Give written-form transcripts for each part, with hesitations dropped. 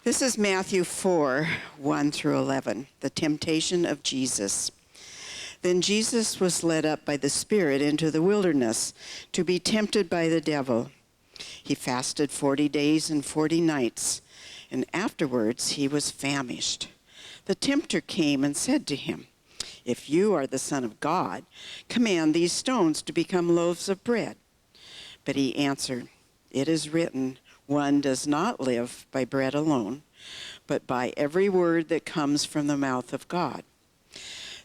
This is Matthew 4, 1 through 11, the temptation of Jesus. Then Jesus was led up by the Spirit into the wilderness to be tempted by the devil. He fasted 40 days and 40 nights, and afterwards he was famished. The tempter came and said to him, "If you are the Son of God, command these stones to become loaves of bread." But he answered, "It is written, one does not live by bread alone, but by every word that comes from the mouth of God."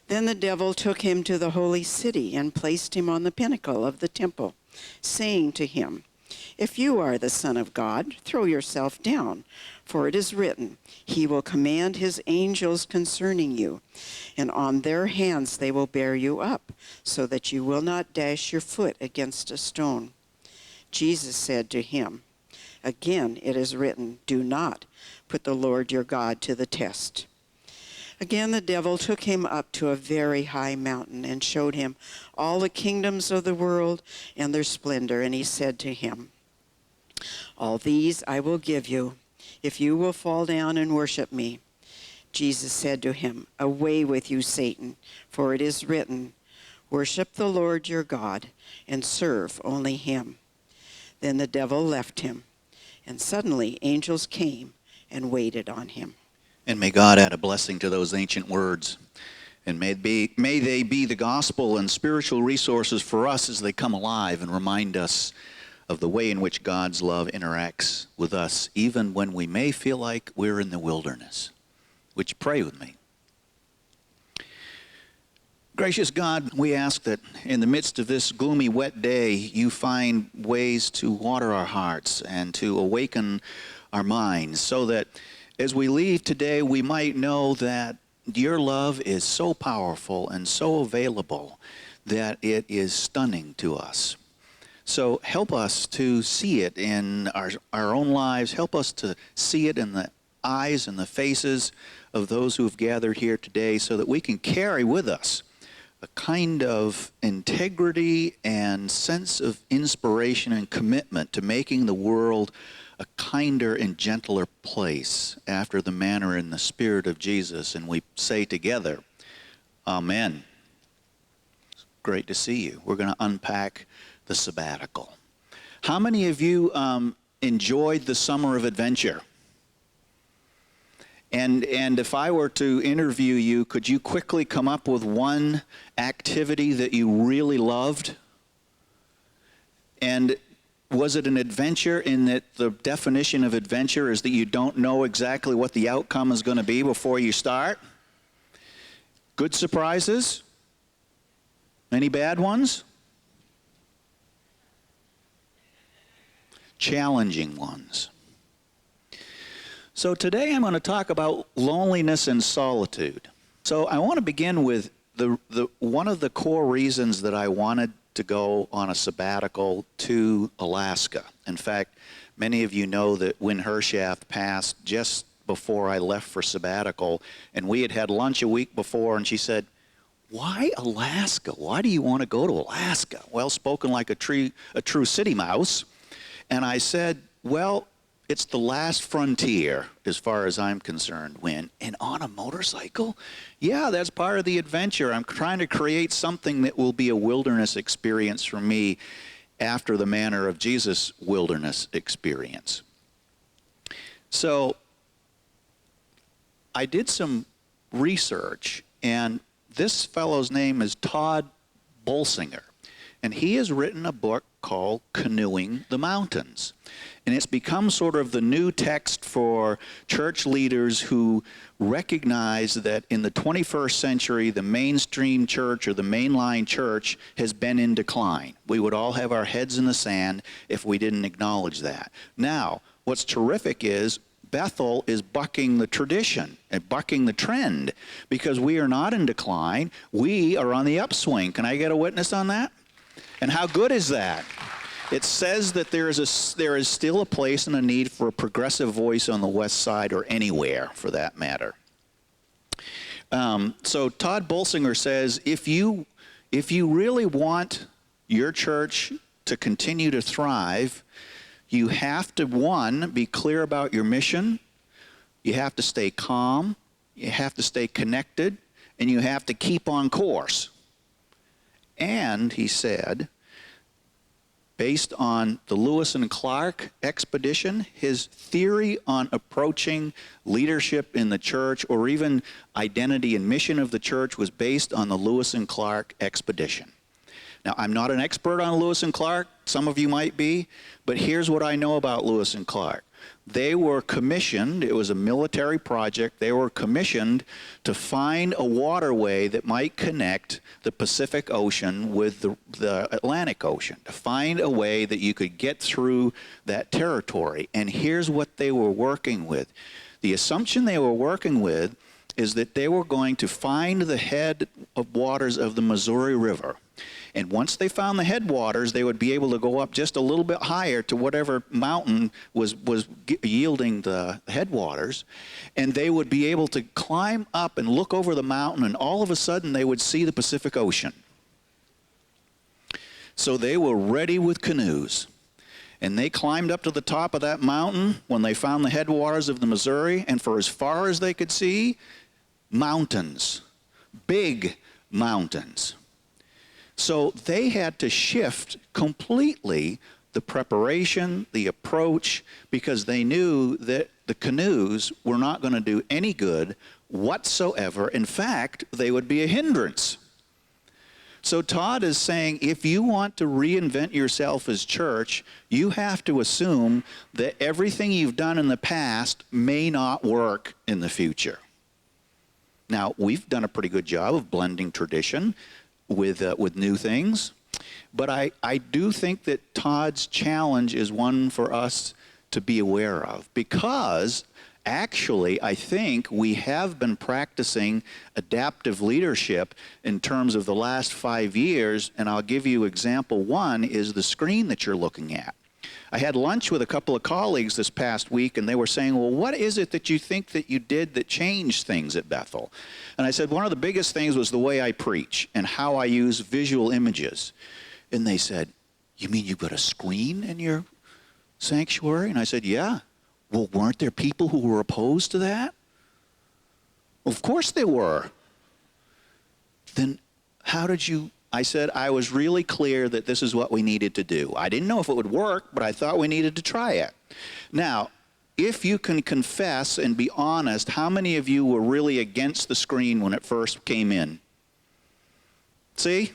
Then the devil took him to the holy city and placed him on the pinnacle of the temple, saying to him, "If you are the Son of God, throw yourself down, for it is written, He will command His angels concerning you, and on their hands they will bear you up, so that you will not dash your foot against a stone." Jesus said to him, "Again it is written, do not put the Lord your God to the test." Again the devil took him up to a very high mountain and showed him all the kingdoms of the world and their splendor. And he said to him, "All these I will give you, if you will fall down and worship me." Jesus said to him, "Away with you, Satan, for it is written, worship the Lord your God and serve only him." Then the devil left him. And suddenly angels came and waited on him. And may God add a blessing to those ancient words. And may they be the gospel and spiritual resources for us as they come alive and remind us of the way in which God's love interacts with us, even when we may feel like we're in the wilderness. Would you pray with me? Gracious God, we ask that in the midst of this gloomy, wet day, you find ways to water our hearts and to awaken our minds so that as we leave today, we might know that your love is so powerful and so available that it is stunning to us. So help us to see it in our own lives. Help us to see it in the eyes and the faces of those who have gathered here today so that we can carry with us a kind of integrity and sense of inspiration and commitment to making the world a kinder and gentler place after the manner and the spirit of Jesus. And we say together, Amen. It's great to see you. We're going to unpack the sabbatical. How many of you enjoyed the summer of adventure? And if I were to interview you, could you quickly come up with one activity that you really loved? And was it an adventure in that the definition of adventure is that you don't know exactly what the outcome is going to be before you start? Good surprises? Any bad ones? Challenging ones. So today I'm going to talk about loneliness and solitude. So I want to begin with one of the core reasons that I wanted to go on a sabbatical to Alaska. In fact, many of you know that Wynn Hershaft passed just before I left for sabbatical, and we had had lunch a week before, and she said, "Why Alaska? Why do you want to go to Alaska?" Well, spoken like a true city mouse. And I said, well, it's the last frontier as far as I'm concerned, Wynn. And on a motorcycle? Yeah, that's part of the adventure. I'm trying to create something that will be a wilderness experience for me after the manner of Jesus' wilderness experience. So I did some research, and this fellow's name is Todd Bolsinger. And he has written a book called Canoeing the Mountains. And it's become sort of the new text for church leaders who recognize that in the 21st century, the mainstream church or the mainline church has been in decline. We would all have our heads in the sand if we didn't acknowledge that. Now, what's terrific is Bethel is bucking the tradition and bucking the trend because we are not in decline. We are on the upswing. Can I get a witness on that? And how good is that? It says that there is still a place and a need for a progressive voice on the West Side or anywhere, for that matter. So Todd Bolsinger says, if you really want your church to continue to thrive, you have to, one, be clear about your mission, you have to stay calm, you have to stay connected, and you have to keep on course. And he said, based on the Lewis and Clark expedition, his theory on approaching leadership in the church or even identity and mission of the church was based on the Lewis and Clark expedition. Now, I'm not an expert on Lewis and Clark. Some of you might be. But here's what I know about Lewis and Clark. They were commissioned, it was a military project, they were commissioned to find a waterway that might connect the Pacific Ocean with the Atlantic Ocean, to find a way that you could get through that territory. And here's what they were working with. The assumption they were working with is that they were going to find the head of waters of the Missouri River. And once they found the headwaters, they would be able to go up just a little bit higher to whatever mountain was yielding the headwaters. And they would be able to climb up and look over the mountain, and all of a sudden they would see the Pacific Ocean. So they were ready with canoes. And they climbed up to the top of that mountain when they found the headwaters of the Missouri, and for as far as they could see, mountains, big mountains. So they had to shift completely the preparation, the approach, because they knew that the canoes were not going to do any good whatsoever. In fact, they would be a hindrance. So Todd is saying, if you want to reinvent yourself as church, you have to assume that everything you've done in the past may not work in the future. Now, we've done a pretty good job of blending tradition with new things, but I do think that Todd's challenge is one for us to be aware of, because actually I think we have been practicing adaptive leadership in terms of the last 5 years, and I'll give you example one is the screen that you're looking at. I had lunch with a couple of colleagues this past week, and they were saying, well, what is it that you think that you did that changed things at Bethel? And I said, one of the biggest things was the way I preach and how I use visual images. And they said, you mean you've got a screen in your sanctuary? And I said, yeah. Well, weren't there people who were opposed to that? Of course they were. Then how did you... I said I was really clear that this is what we needed to do. I didn't know if it would work, but I thought we needed to try it. Now, if you can confess and be honest, how many of you were really against the screen when it first came in? See?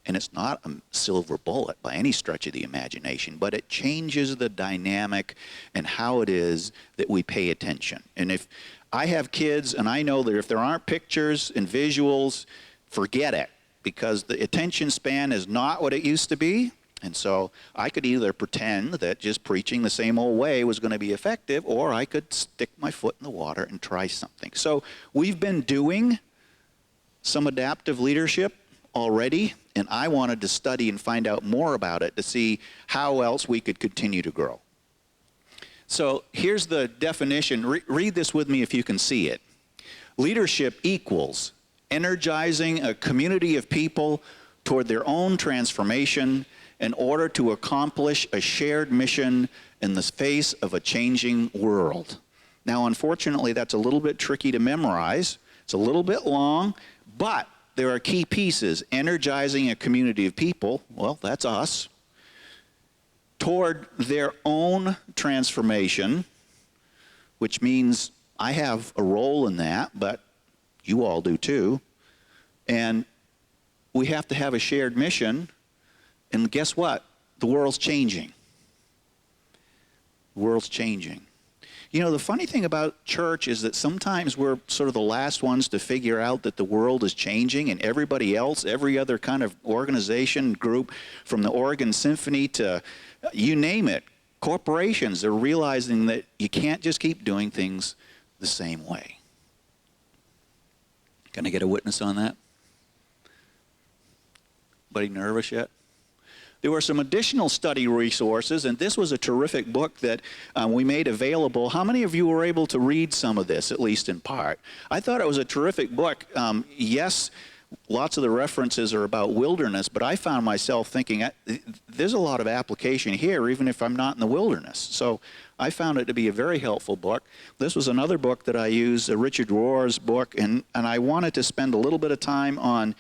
And it's not a silver bullet by any stretch of the imagination, but it changes the dynamic and how it is that we pay attention. And if I have kids, and I know that if there aren't pictures and visuals, forget it, because the attention span is not what it used to be. And so I could either pretend that just preaching the same old way was going to be effective, or I could stick my foot in the water and try something. So we've been doing some adaptive leadership already, and I wanted to study and find out more about it to see how else we could continue to grow. So here's the definition. Read this with me if you can see it. Leadership equals energizing a community of people toward their own transformation in order to accomplish a shared mission in the face of a changing world. Now, unfortunately, that's a little bit tricky to memorize. It's a little bit long, but there are key pieces. Energizing a community of people, well, that's us, toward their own transformation, which means I have a role in that, but you all do too. And we have to have a shared mission. And guess what? The world's changing. The world's changing. You know, the funny thing about church is that sometimes we're sort of the last ones to figure out that the world is changing, and everybody else, every other kind of organization, group, from the Oregon Symphony to you name it, corporations, they're realizing that you can't just keep doing things the same way. Can I get a witness on that? Anybody nervous yet? There were some additional study resources, and this was a terrific book that we made available. How many of you were able to read some of this, at least in part? I thought it was a terrific book. Yes, lots of the references are about wilderness, but I found myself thinking, there's a lot of application here, even if I'm not in the wilderness. So I found it to be a very helpful book. This was another book that I used, Richard Rohr's book, and I wanted to spend a little bit of time on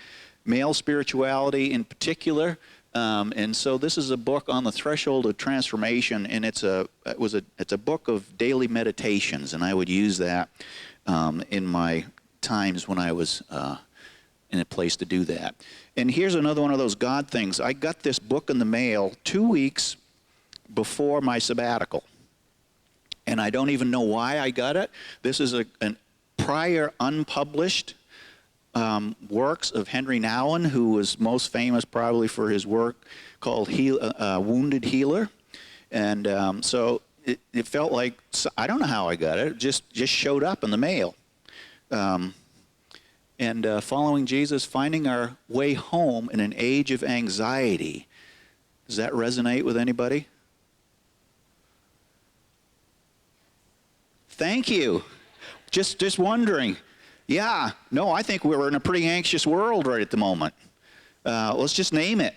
male spirituality in particular. And so this is a book on the threshold of transformation, and it's a book of daily meditations, and I would use that in my times when I was in a place to do that. And here's another one of those God things. I got this book in the mail 2 weeks before my sabbatical, and I don't even know why I got it. This is a prior unpublished works of Henry Nouwen, who was most famous probably for his work called Wounded Healer. And so it felt like, I don't know how I got it, just showed up in the mail. Following Jesus, finding our way home in an age of anxiety. Does that resonate with anybody? Thank you. Just wondering. Yeah, no, I think we're in a pretty anxious world right at the moment. Let's just name it.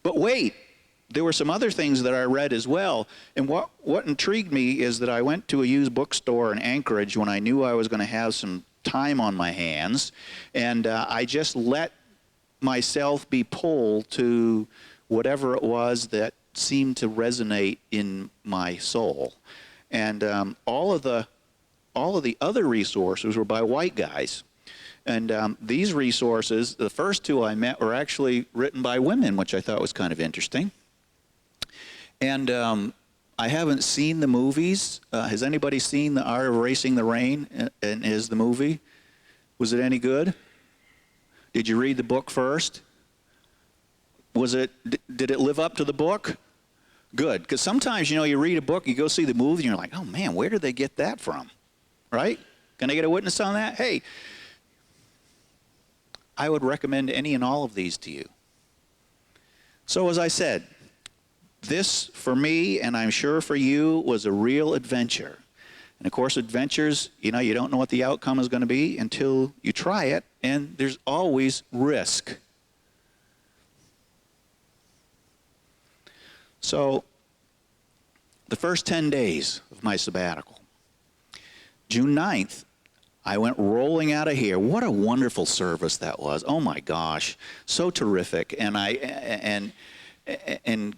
But wait, there were some other things that I read as well. And what intrigued me is that I went to a used bookstore in Anchorage when I knew I was going to have some time on my hands. And I just let myself be pulled to whatever it was that seemed to resonate in my soul. And all of the other resources were by white guys. And these resources, the first two I met, were actually written by women, which I thought was kind of interesting. And I haven't seen the movies. Has anybody seen The Art of Erasing the Rain? And is the movie? Was it any good? Did you read the book first? Did it live up to the book? Good. Because sometimes, you read a book, you go see the movie, and you're like, oh man, where did they get that from? Right? Can I get a witness on that? Hey, I would recommend any and all of these to you. So as I said, this for me, and I'm sure for you, was a real adventure. And of course, adventures, you don't know what the outcome is going to be until you try it, and there's always risk. So, the first 10 days of my sabbatical, June 9th, I went rolling out of here. What a wonderful service that was. Oh my gosh, so terrific. And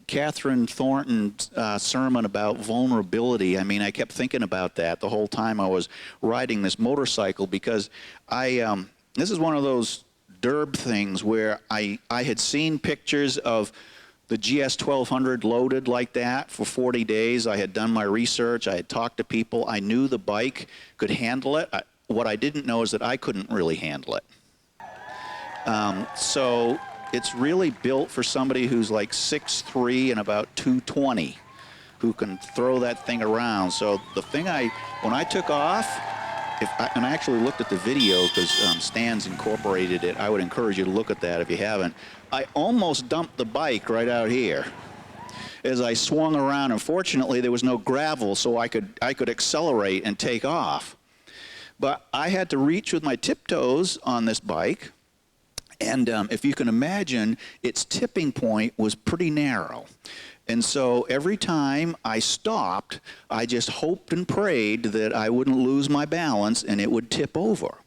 Catherine Thornton's sermon about vulnerability, I kept thinking about that the whole time I was riding this motorcycle, because this is one of those derb things where I had seen pictures of the GS 1200 loaded like that for 40 days. I had done my research. I had talked to people. I knew the bike could handle it. What I didn't know is that I couldn't really handle it. So it's really built for somebody who's like 6'3" and about 220, who can throw that thing around. So the thing when I took off, and I actually looked at the video because Stan's incorporated it. I would encourage you to look at that if you haven't. I almost dumped the bike right out here as I swung around. Unfortunately, there was no gravel, so I could accelerate and take off. But I had to reach with my tiptoes on this bike, and if you can imagine, its tipping point was pretty narrow. And so every time I stopped, I just hoped and prayed that I wouldn't lose my balance and it would tip over.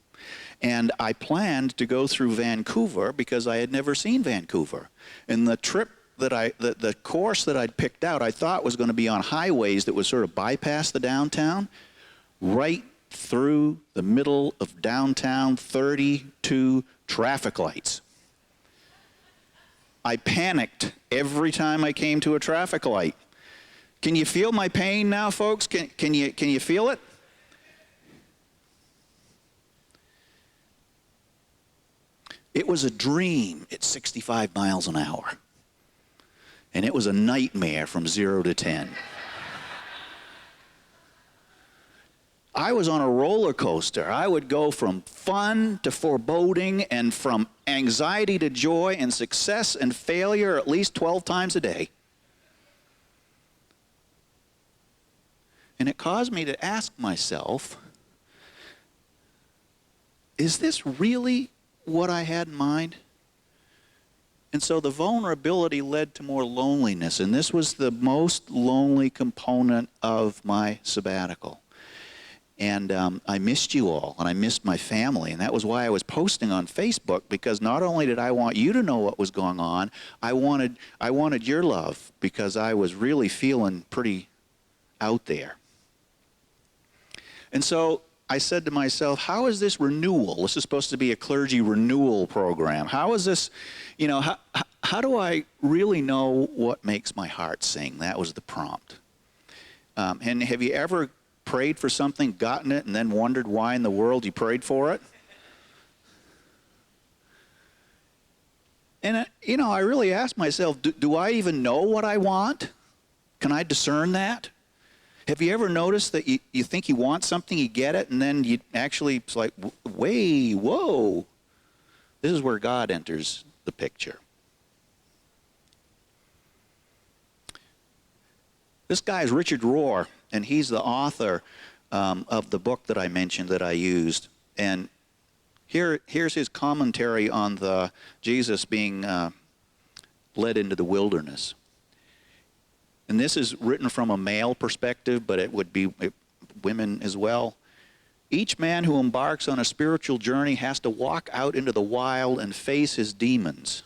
And I planned to go through Vancouver because I had never seen Vancouver. And the trip the course that I'd picked out, I thought was going to be on highways that would sort of bypass the downtown, right through the middle of downtown, 32 traffic lights. I panicked every time I came to a traffic light. Can you feel my pain now, folks? Can you feel it? It was a dream at 65 miles an hour. And it was a nightmare from 0 to 10. I was on a roller coaster. I would go from fun to foreboding and from anxiety to joy and success and failure at least 12 times a day. And it caused me to ask myself, is this really what I had in mind? And so the vulnerability led to more loneliness, and this was the most lonely component of my sabbatical. And I missed you all, and I missed my family, and that was why I was posting on Facebook, because not only did I want you to know what was going on, I wanted your love, because I was really feeling pretty out there. And so I said to myself, how is this renewal? This is supposed to be a clergy renewal program. How is this, how do I really know what makes my heart sing? That was the prompt. And have you ever prayed for something, gotten it, and then wondered why in the world you prayed for it? And, I really asked myself, do I even know what I want? Can I discern that? Have you ever noticed that you think you want something, you get it, and then you actually, it's like, whoa. This is where God enters the picture. This guy is Richard Rohr, and he's the author of the book that I mentioned that I used. And here's his commentary on the Jesus being led into the wilderness. And this is written from a male perspective, but it would be women as well. Each man who embarks on a spiritual journey has to walk out into the wild and face his demons.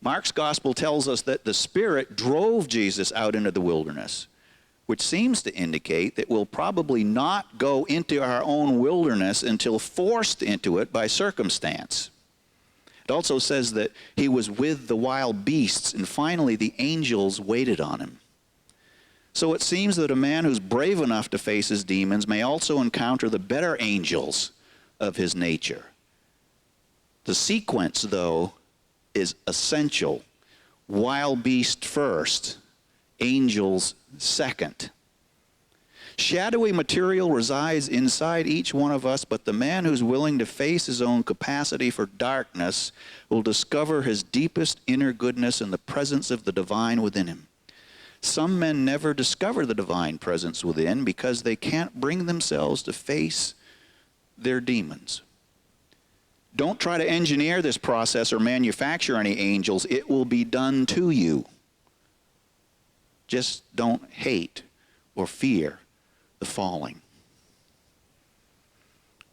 Mark's gospel tells us that the Spirit drove Jesus out into the wilderness, which seems to indicate that we'll probably not go into our own wilderness until forced into it by circumstance. It also says that he was with the wild beasts, and finally the angels waited on him. So it seems that a man who's brave enough to face his demons may also encounter the better angels of his nature. The sequence, though, is essential. Wild beast first, angels second. Shadowy material resides inside each one of us, but the man who's willing to face his own capacity for darkness will discover his deepest inner goodness in the presence of the divine within him. Some men never discover the divine presence within because they can't bring themselves to face their demons. Don't try to engineer this process or manufacture any angels. It will be done to you. Just don't hate or fear the falling.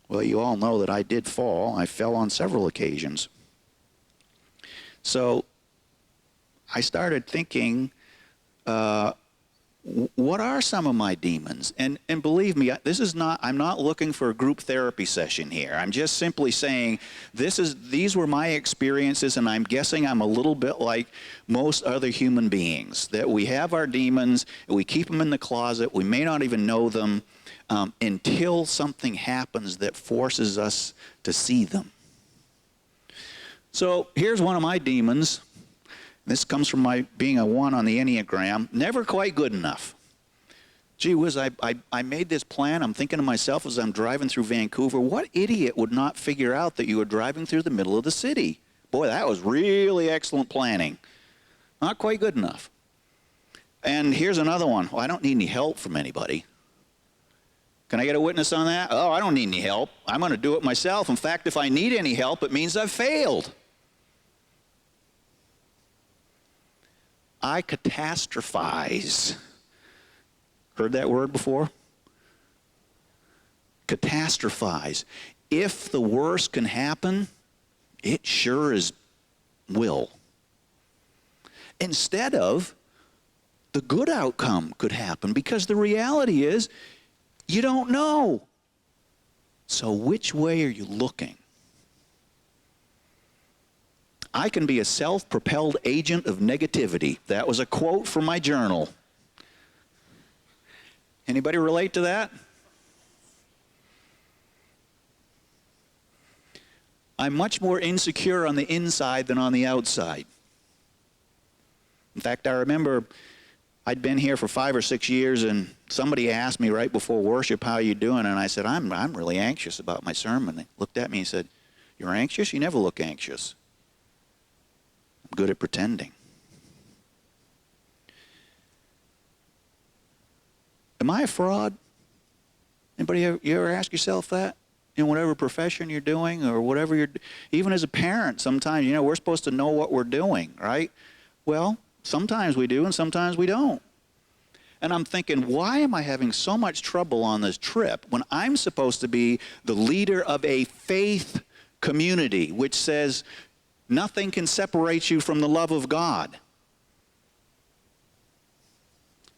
Well, you all know that I did fall. I fell on several occasions. So I started thinking, what are some of my demons? And believe me, I'm not looking for a group therapy session here. I'm just simply saying these were my experiences, and I'm guessing I'm a little bit like most other human beings, that we have our demons, we keep them in the closet, we may not even know them until something happens that forces us to see them. So here's one of my demons. This comes from my being a 1 on the Enneagram. Never quite good enough. Gee whiz, I made this plan. I'm thinking to myself as I'm driving through Vancouver, what idiot would not figure out that you were driving through the middle of the city? Boy, that was really excellent planning. Not quite good enough. And here's another one. Well, I don't need any help from anybody. Can I get a witness on that? Oh, I don't need any help. I'm going to do it myself. In fact, if I need any help, it means I've failed. I catastrophize. Heard that word before? Catastrophize. If the worst can happen, it sure as will. Instead of the good outcome could happen, because the reality is you don't know. So which way are you looking? I can be a self-propelled agent of negativity. That was a quote from my journal. Anybody relate to that? I'm much more insecure on the inside than on the outside. In fact, I remember I'd been here for 5 or 6 years, and somebody asked me right before worship, how you doing? And I said, I'm really anxious about my sermon. They looked at me and said, you're anxious? You never look anxious. I'm good at pretending. Am I a fraud? Anybody you ever ask yourself that? in whatever profession you're doing or whatever even as a parent, sometimes, we're supposed to know what we're doing, right? Well, sometimes we do and sometimes we don't. And I'm thinking, why am I having so much trouble on this trip when I'm supposed to be the leader of a faith community which says nothing can separate you from the love of God?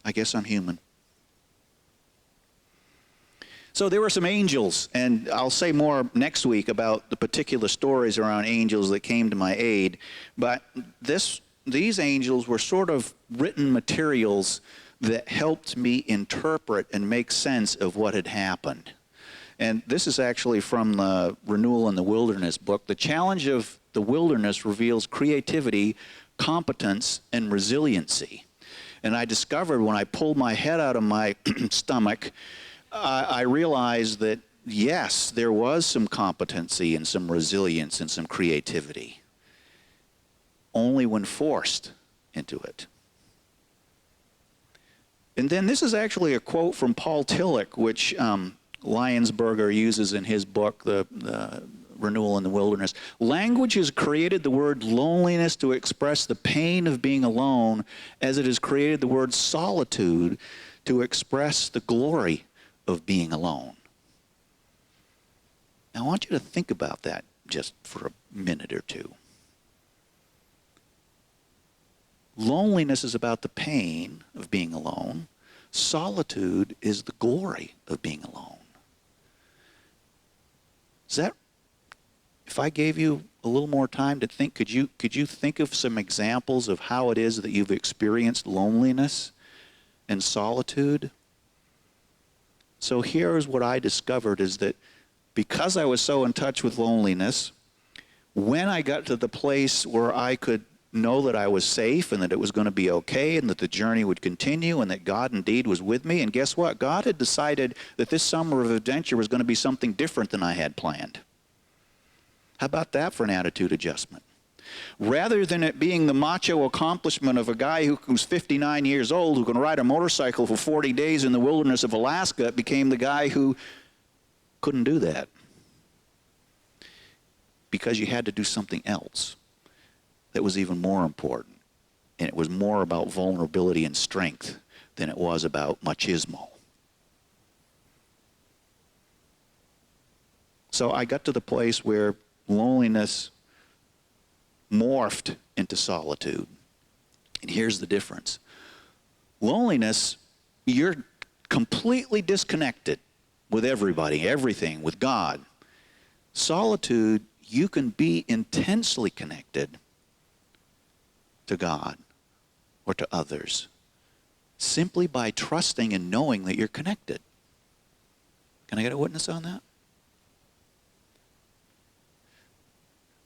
I guess I'm human. So there were some angels, and I'll say more next week about the particular stories around angels that came to my aid. But these angels were sort of written materials that helped me interpret and make sense of what had happened. And this is actually from the Renewal in the Wilderness book. The challenge of the wilderness reveals creativity, competence, and resiliency. And I discovered when I pulled my head out of my stomach, I realized that, yes, there was some competency and some resilience and some creativity, only when forced into it. And then this is actually a quote from Paul Tillich, which Lionsberger uses in his book, the Renewal in the Wilderness. Language has created the word loneliness to express the pain of being alone, as it has created the word solitude to express the glory of being alone. Now, I want you to think about that just for a minute or two. Loneliness is about the pain of being alone. Solitude is the glory of being alone. If I gave you a little more time to think, could you think of some examples of how it is that you've experienced loneliness and solitude? So here's what I discovered is that because I was so in touch with loneliness, when I got to the place where I could know that I was safe and that it was going to be okay and that the journey would continue and that God indeed was with me, and guess what? God had decided that this summer of adventure was going to be something different than I had planned. How about that for an attitude adjustment? Rather than it being the macho accomplishment of a guy who's 59 years old who can ride a motorcycle for 40 days in the wilderness of Alaska, it became the guy who couldn't do that because you had to do something else that was even more important. And it was more about vulnerability and strength than it was about machismo. So I got to the place where loneliness morphed into solitude. And here's the difference. Loneliness, you're completely disconnected with everybody, everything, with God. Solitude, you can be intensely connected to God or to others simply by trusting and knowing that you're connected. Can I get a witness on that?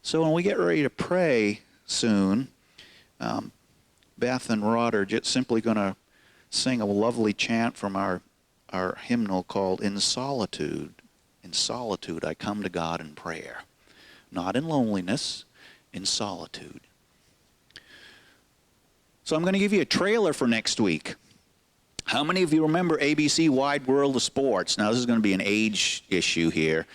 So when we get ready to pray soon, Beth and Rod are just simply going to sing a lovely chant from our hymnal called In Solitude. In solitude I come to God in prayer. Not in loneliness, in solitude. So I'm going to give you a trailer for next week. How many of you remember ABC Wide World of Sports? Now this is going to be an age issue here,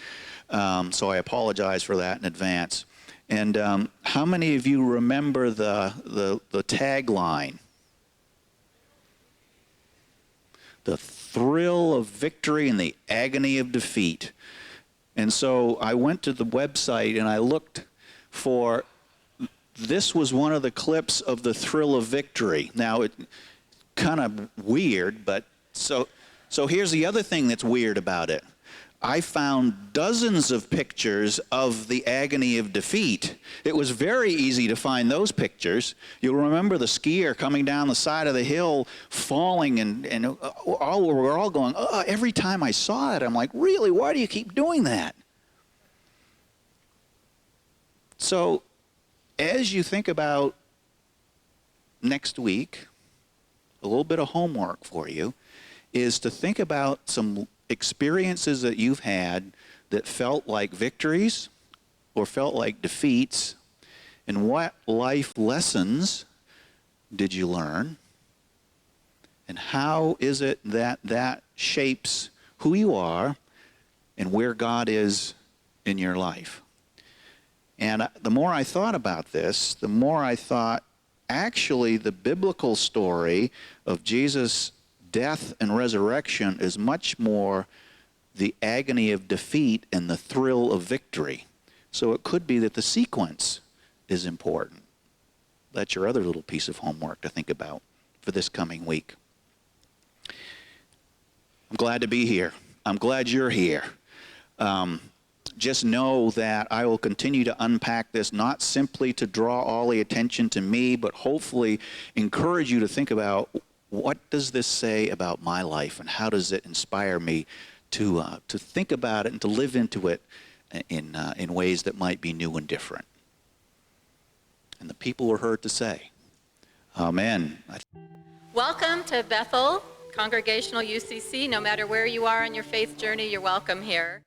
so I apologize for that in advance. And how many of you remember the tagline? The thrill of victory and the agony of defeat. And so I went to the website and I looked for, this was one of the clips of the thrill of victory. Now, it kind of weird, but so here's the other thing that's weird about it. I found dozens of pictures of the agony of defeat. It was very easy to find those pictures. You'll remember the skier coming down the side of the hill, falling, and we're all going, oh, every time I saw it, I'm like, really, why do you keep doing that? So as you think about next week, a little bit of homework for you is to think about some experiences that you've had that felt like victories or felt like defeats, and what life lessons did you learn, and how is it that that shapes who you are and where God is in your life. And the more I thought about this, the more I thought, actually, the biblical story of Jesus' death and resurrection is much more the agony of defeat and the thrill of victory. So it could be that the sequence is important. That's your other little piece of homework to think about for this coming week. I'm glad to be here. I'm glad you're here. Just know that I will continue to unpack this, not simply to draw all the attention to me, but hopefully encourage you to think about, what does this say about my life, and how does it inspire me to think about it and to live into it in ways that might be new and different. And the people were heard to say, Amen. Welcome to Bethel Congregational UCC. No matter where you are on your faith journey, you're welcome here.